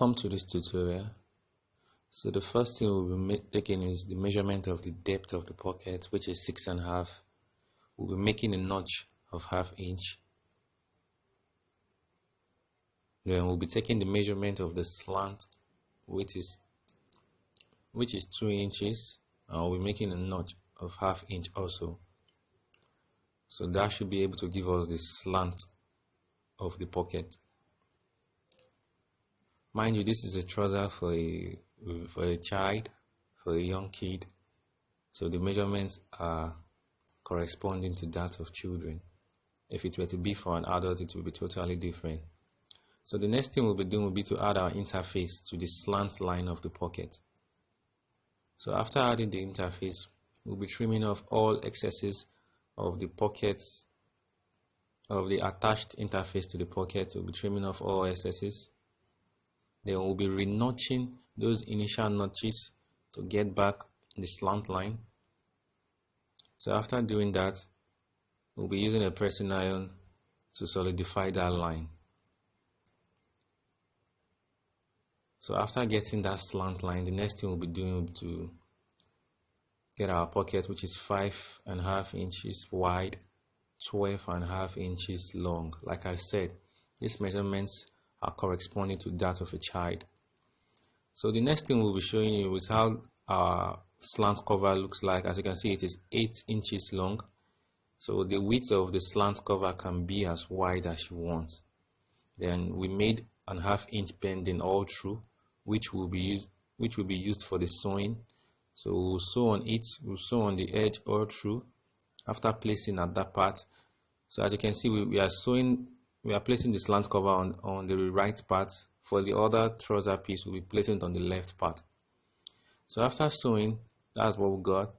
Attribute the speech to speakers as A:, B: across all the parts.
A: Welcome to this tutorial. So the first thing we'll be taking is the measurement of the depth of the pocket, which is 6.5. We'll be making a notch of 1/2 inch. Then we'll be taking the measurement of the slant, which is 2 inches, and we'll be making a notch of 1/2 inch also. So that should be able to give us the slant of the pocket. Mind you, this is a trouser for a child, for a young kid. So the measurements are corresponding to that of children. If it were to be for an adult, it would be totally different. So the next thing we'll be doing will be to add our interface to the slant line of the pocket. So after adding the interface, we'll be trimming off all excesses of the pockets, of the attached interface to the pocket. We'll be trimming off all excesses. Then we'll be re-notching those initial notches to get back the slant line. So after doing that, we'll be using a pressing iron to solidify that line. So after getting that slant line, the next thing we'll be doing to get our pocket, which is 5.5 inches wide, 12.5 inches long. Like I said, these measurements are corresponding to that of a child. So the next thing we'll be showing you is how our slant cover looks like. As you can see, it is 8 inches long. So the width of the slant cover can be as wide as you want. Then we made an 1/2 inch bending all through, which will be used for the sewing. So we'll sew on it, we'll sew on the edge all through after placing at that part. So as you can see, we are placing the slant cover on the right part. For the other trouser piece, we'll be placing it on the left part. So after sewing, that's what we got.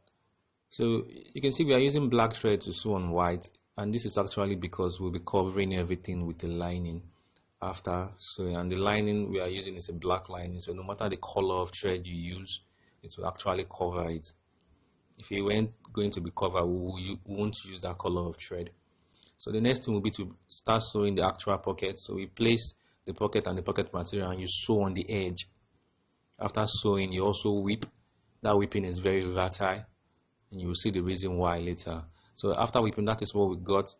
A: So you can see we are using black thread to sew on white, and this is actually because we'll be covering everything with the lining after sewing. And the lining we are using is a black lining, so no matter the color of thread you use, it will actually cover it. If it weren't going to be covered, we won't use that color of thread. So the next thing will be to start sewing the actual pocket. So we place the pocket and the pocket material, and you sew on the edge. After sewing, you also whip. That whipping is very versatile, and you will see the reason why later. So after whipping, that is what we got.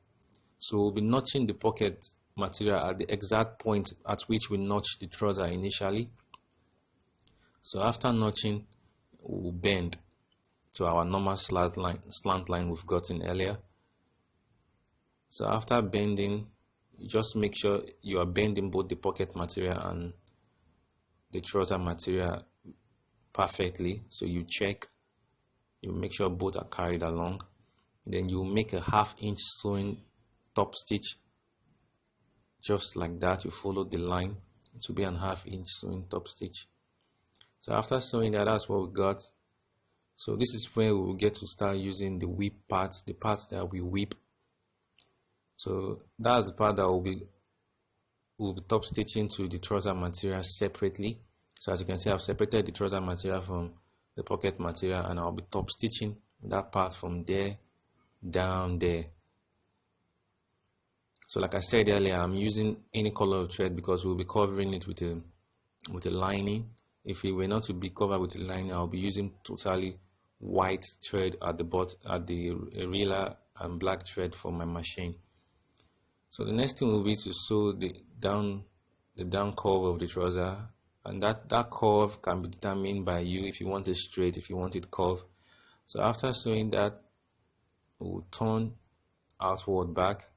A: So we'll be notching the pocket material at the exact point at which we notched the trouser initially. So after notching, we'll bend to our normal slant line we've gotten earlier. So after bending, you just make sure you are bending both the pocket material and the trouser material perfectly. So you check, you make sure both are carried along. Then you make a 1/2 inch sewing top stitch, just like that. You follow the line. It will be an 1/2 inch sewing top stitch. So after sewing that, that's what we got. So this is where we will get to start using the whip parts, the parts that we whip. So that's the part that we'll be top stitching to the trouser material separately. So as you can see, I've separated the trouser material from the pocket material, and I'll be top stitching that part from there down there. So like I said earlier, I'm using any color of thread because we'll be covering it with a lining. If it were not to be covered with a lining, I'll be using totally white thread at the reeler and black thread for my machine. So the next thing will be to sew the down curve of the trouser, and that curve can be determined by you if you want it straight, if you want it curved. So after sewing that, we'll turn outward back.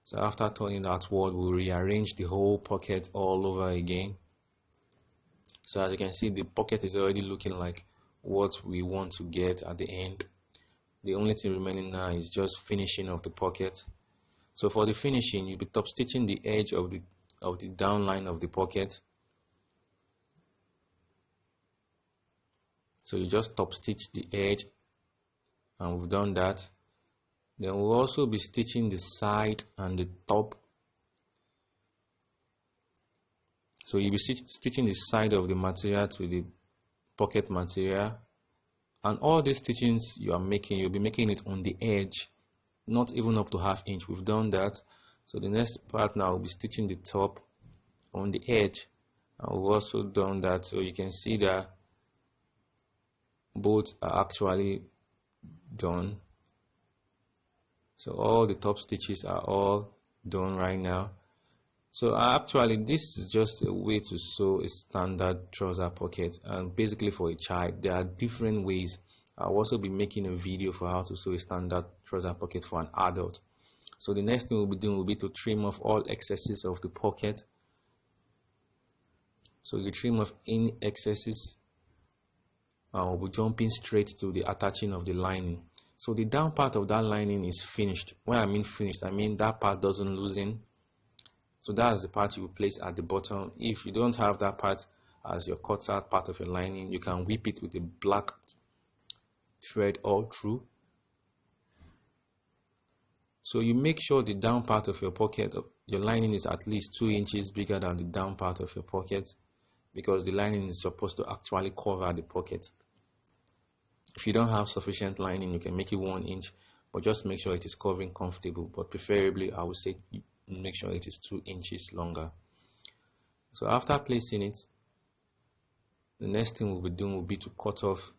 A: So after turning outward, we'll rearrange the whole pocket all over again. So as you can see, the pocket is already looking like what we want to get at the end. The only thing remaining now is just finishing of the pocket. So for the finishing, you'll be top stitching the edge of the down line of the pocket. So you just top stitch the edge, and we've done that. Then we'll also be stitching the side and the top. So you'll be stitching the side of the material to the pocket material, and all these stitchings you are making, you'll be making it on the edge, not even up to 1/2 inch. We've done that. So the next part now will be stitching the top on the edge, and we've also done that. So you can see that both are actually done. So all the top stitches are all done right now. So actually this is just a way to sew a standard trouser pocket, and basically for a child there are different ways. I'll also be making a video for how to sew a standard trouser pocket for an adult. So the next thing we'll be doing will be to trim off all excesses of the pocket. So you trim off any excesses, and we'll be jumping straight to the attaching of the lining. So the down part of that lining is finished. When I mean finished, I mean that part doesn't loosen. So that's the part you will place at the bottom. If you don't have that part as your cut out part of your lining, you can whip it with a black thread all through. So you make sure the down part of your pocket, your lining, is at least 2 inches bigger than the down part of your pocket, because the lining is supposed to actually cover the pocket. If you don't have sufficient lining, you can make it 1 inch, but just make sure it is covering comfortable. But preferably, I would say make sure it is 2 inches longer. So after placing it, the next thing we'll be doing will be to cut off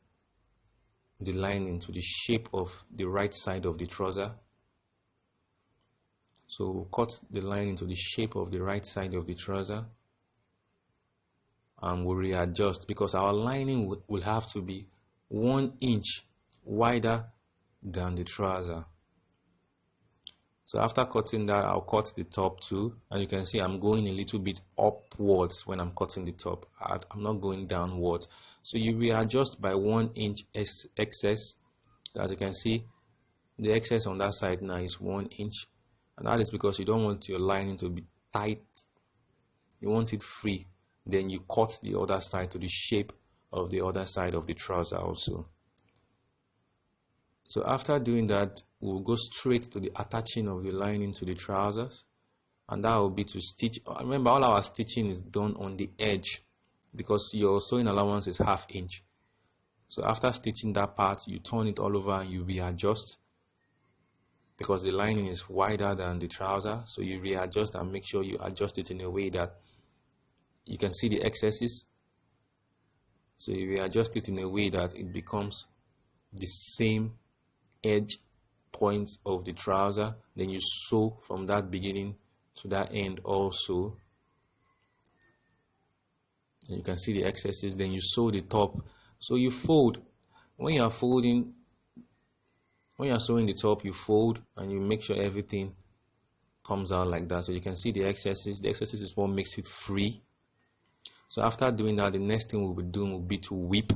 A: the lining to the shape of the right side of the trouser. So we'll cut the lining to the shape of the right side of the trouser, and we'll readjust, because our lining will have to be 1 inch wider than the trouser. So after cutting that, I'll cut the top too, and you can see I'm going a little bit upwards when I'm cutting the top. I'm not going downwards. So you readjust by 1 inch excess. So as you can see, the excess on that side now is 1 inch, and that is because you don't want your lining to be tight. You want it free. Then you cut the other side to the shape of the other side of the trouser also. So after doing that, we'll go straight to the attaching of the lining to the trousers, and that will be to stitch. Remember, all our stitching is done on the edge, because your sewing allowance is 1/2 inch. So after stitching that part, you turn it all over and you readjust, because the lining is wider than the trouser. So you readjust and make sure you adjust it in a way that you can see the excesses. So you readjust it in a way that it becomes the same edge points of the trouser. Then you sew from that beginning to that end also. And you can see the excesses. Then you sew the top. So you fold. When you are sewing the top, you fold and you make sure everything comes out like that. So you can see the excesses. The excesses is what makes it free. So after doing that, the next thing we'll be doing will be to whip.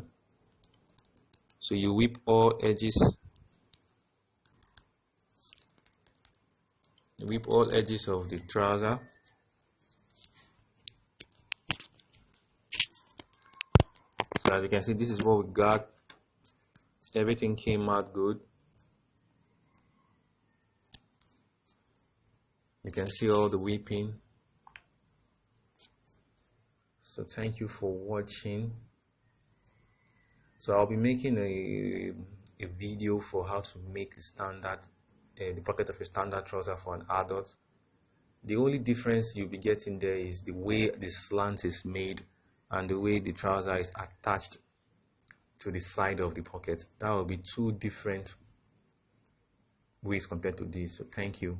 A: So you whip all edges. You whip all edges of the trouser. So as you can see, this is what we got. Everything came out good. You can see all the whipping. So thank you for watching. So I'll be making a video for how to make the pocket of a standard trouser for an adult. The only difference you'll be getting there is the way the slant is made and the way the trouser is attached to the side of the pocket. That will be 2 different ways compared to this. So thank you.